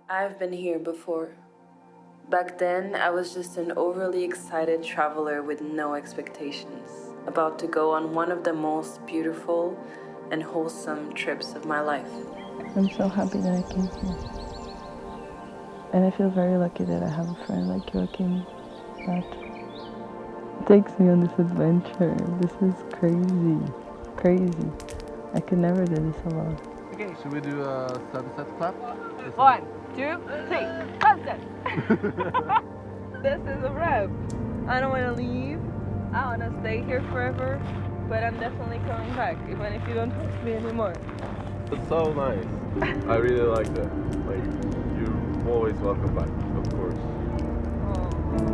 I've been here before. Back then, I was just an overly excited traveler with no expectations, about to go on one of the most beautiful and wholesome trips of my life. I'm so happy that I came here. And I feel very lucky that I have a friend like Joachim that takes me on this adventure. This is crazy. Crazy. I could never do this alone. Okay, should we do a sunset clap? 1, 2, 3, sunset! This is a wrap. I don't want to leave. I want to stay here forever. But I'm definitely coming back, even if you don't trust me anymore. It's so nice. I really like that. Like, you're always welcome back, of course. Oh.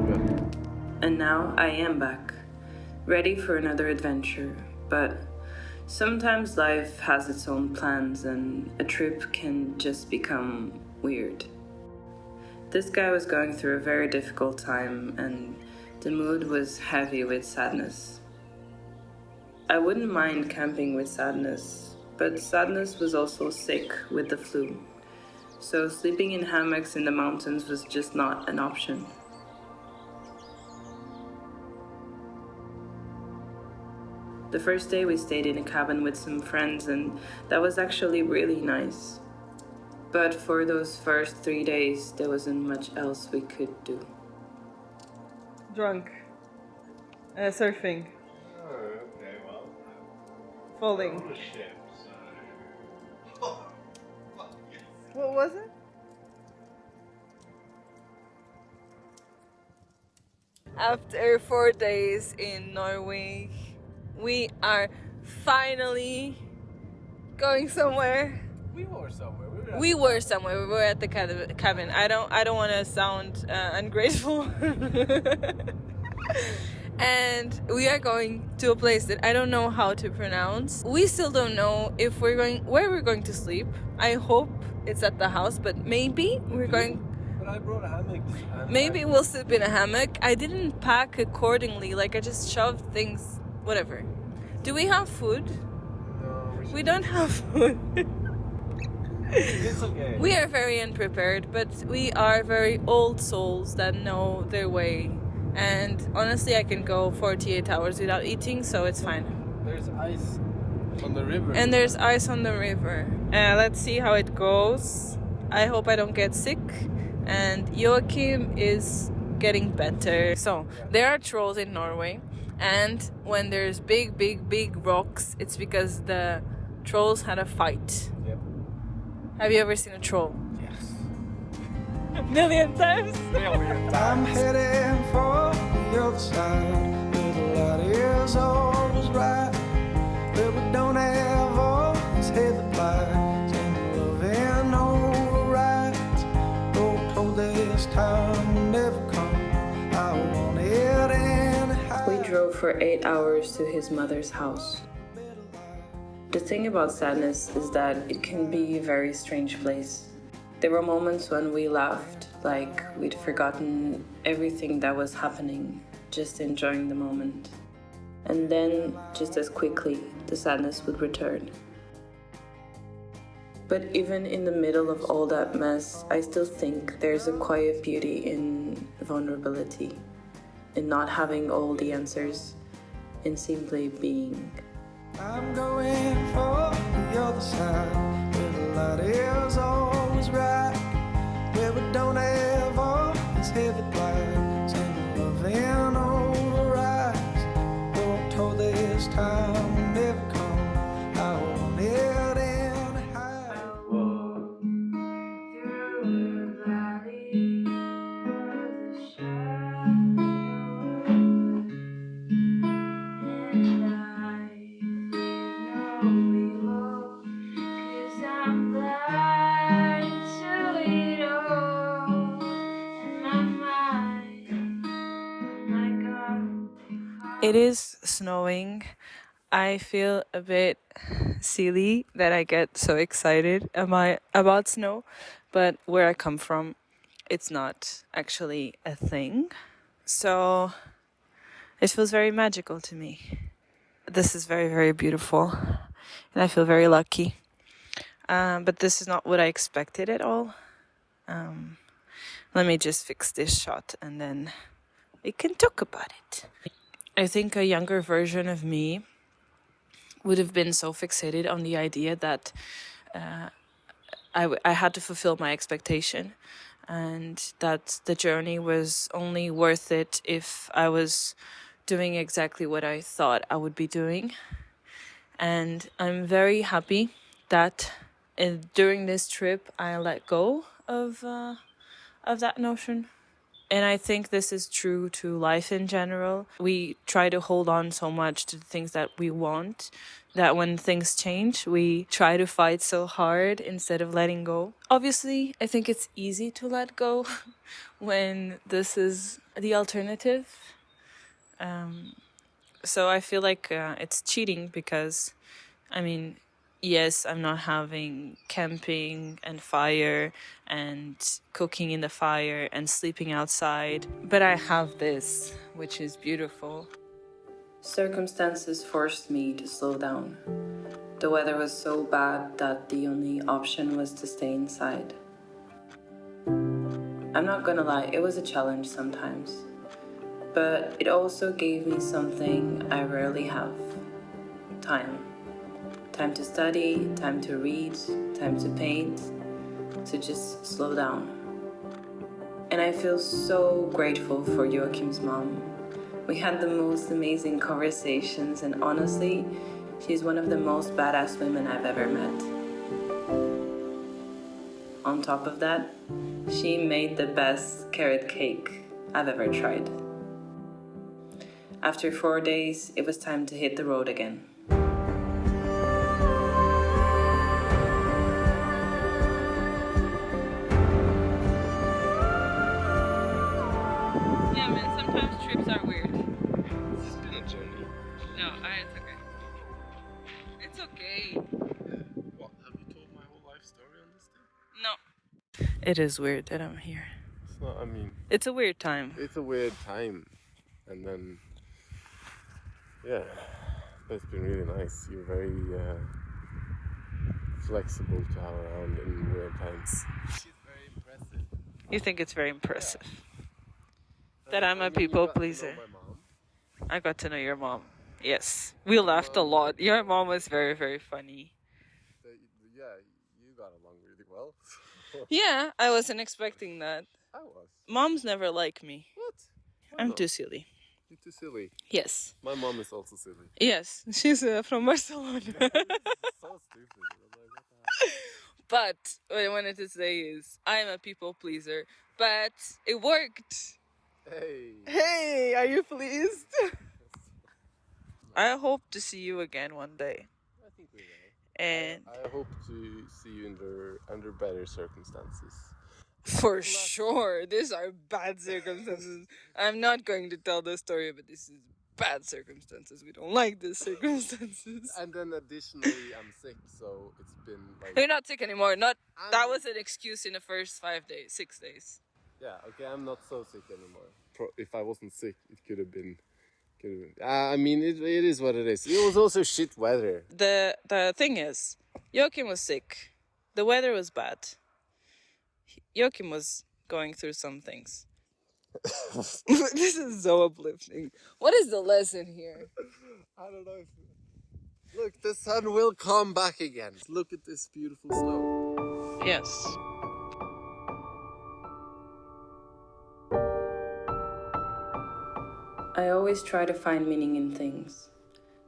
Yeah. And now I am back, ready for another adventure. But sometimes life has its own plans and a trip can just become weird. This guy was going through a very difficult time and the mood was heavy with sadness. I wouldn't mind camping with sadness, but sadness was also sick with the flu. So sleeping in hammocks in the mountains was just not an option. The first day we stayed in a cabin with some friends and that was actually really nice. But for those first 3 days, there wasn't much else we could do. Drunk. Surfing. Oh, okay, well. Falling. On a ship, so. What was it? After 4 days in Norway, we are finally going somewhere. We were somewhere. We were somewhere. We were at the cabin. I don't want to sound ungrateful. And we are going to a place that I don't know how to pronounce. We still don't know if where we're going to sleep. I hope it's at the house, but maybe we're going. But I brought a hammock. Maybe we'll sleep in a hammock. I didn't pack accordingly. Like I just shoved things. Whatever. Do we have food? No, We don't have food. It's okay. We are very unprepared, but we are very old souls that know their way. And honestly, I can go 48 hours without eating, so it's fine. There's ice on the river. And there's ice on the river. Let's see how it goes. I hope I don't get sick. And Joachim is getting better. So, there are trolls in Norway. And when there's big rocks, it's because the trolls had a fight. Yep. Have you ever seen a troll? Yes. A million times. I'm heading for the other side. Little light is always right, but we don't have always had the plight and love and overrides. Oh, told this time will never come. I want it anyhow. We drove for 8 hours to his mother's house. The thing about sadness is that it can be a very strange place. There were moments when we laughed, like we'd forgotten everything that was happening, just enjoying the moment. And then, just as quickly, the sadness would return. But even in the middle of all that mess, I still think there's a quiet beauty in vulnerability, in not having all the answers, in simply being. I'm going for the other side, where the light is always right, where we don't have all these heavy blights and love and overrides. Though I'm told this time will never come, I want it anyhow. Through the valley of the shadow, and I feel no evil, 'cause I'm blind to it all, and my mind, my God. It is snowing. I feel a bit silly that I get so excited about snow, but where I come from, it's not actually a thing. So it feels very magical to me. This is very, very beautiful, and I feel very lucky. But this is not what I expected at all. Let me just fix this shot and then we can talk about it. I think a younger version of me would have been so fixated on the idea that I had to fulfill my expectation, and that the journey was only worth it if I was doing exactly what I thought I would be doing. And I'm very happy that during this trip I let go of that notion. And I think this is true to life in general. We try to hold on so much to the things that we want that when things change, we try to fight so hard instead of letting go. Obviously, I think it's easy to let go when this is the alternative. So I feel like it's cheating because, I mean, yes, I'm not having camping and fire and cooking in the fire and sleeping outside, but I have this, which is beautiful. Circumstances forced me to slow down. The weather was so bad that the only option was to stay inside. I'm not gonna lie, it was a challenge sometimes, but it also gave me something I rarely have: time. Time to study, time to read, time to paint, to just slow down. And I feel so grateful for Joachim's mom. We had the most amazing conversations, and honestly, she's one of the most badass women I've ever met. On top of that, she made the best carrot cake I've ever tried. After 4 days, it was time to hit the road again. Yeah, man, sometimes trips are weird. It's been a journey. No, it's okay. It's okay. What, have you told my whole life story on this thing? No. It is weird that I'm here. It's not, I mean, It's a weird time. it's a weird time. And then, yeah, but it's been really nice. You're very flexible to have around in weird times. It's very impressive. You think it's very impressive that I I'm a mean, you people got to know pleaser. my mom. I got to know your mom. Yes. We laughed a lot. Your mom was very, very funny. Yeah, you got along really well. Yeah, I wasn't expecting that. I was. Moms never like me. What? Why I'm not? too silly. You're too silly. Yes. My mom is also silly. Yes. She's from Barcelona. So stupid. I'm like, what the hell? But what I wanted to say is I'm a people pleaser. But it worked. Hey. Hey, are you pleased? I hope to see you again one day. I think we will. And I hope to see you under better circumstances. for sure, these are bad circumstances. I'm not going to tell the story, but this is bad circumstances. We don't like these circumstances. And then additionally, I'm sick, so it's been like. You're not sick anymore. That was an excuse in the first 6 days. Yeah, okay, I'm not so sick anymore. If I wasn't sick, it could have been. I mean, it is what it is. It was also shit weather. The thing is, Joachim was sick. The weather was bad. Joachim was going through some things. This is so uplifting. What is the lesson here? I don't know if... Look, the sun will come back again. Look at this beautiful snow. Yes. I always try to find meaning in things.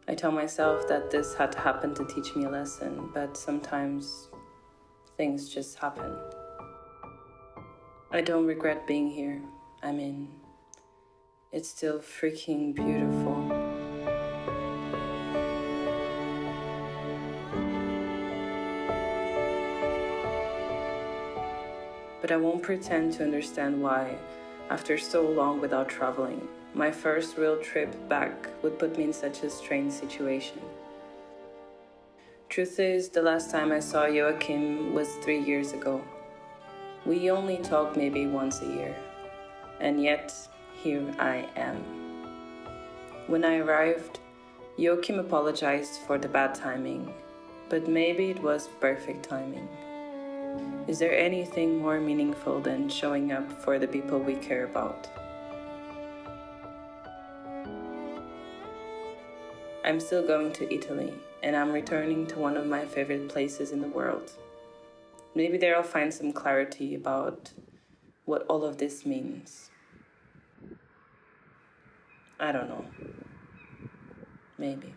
I tell myself that this had to happen to teach me a lesson, but sometimes things just happen. I don't regret being here. I mean, it's still freaking beautiful. But I won't pretend to understand why, after so long without traveling, my first real trip back would put me in such a strange situation. Truth is, the last time I saw Joachim was 3 years ago. We only talk maybe once a year, and yet here I am. When I arrived, Joachim apologized for the bad timing, but maybe it was perfect timing. Is there anything more meaningful than showing up for the people we care about? I'm still going to Italy, and I'm returning to one of my favorite places in the world. Maybe there I'll find some clarity about what all of this means. I don't know. Maybe.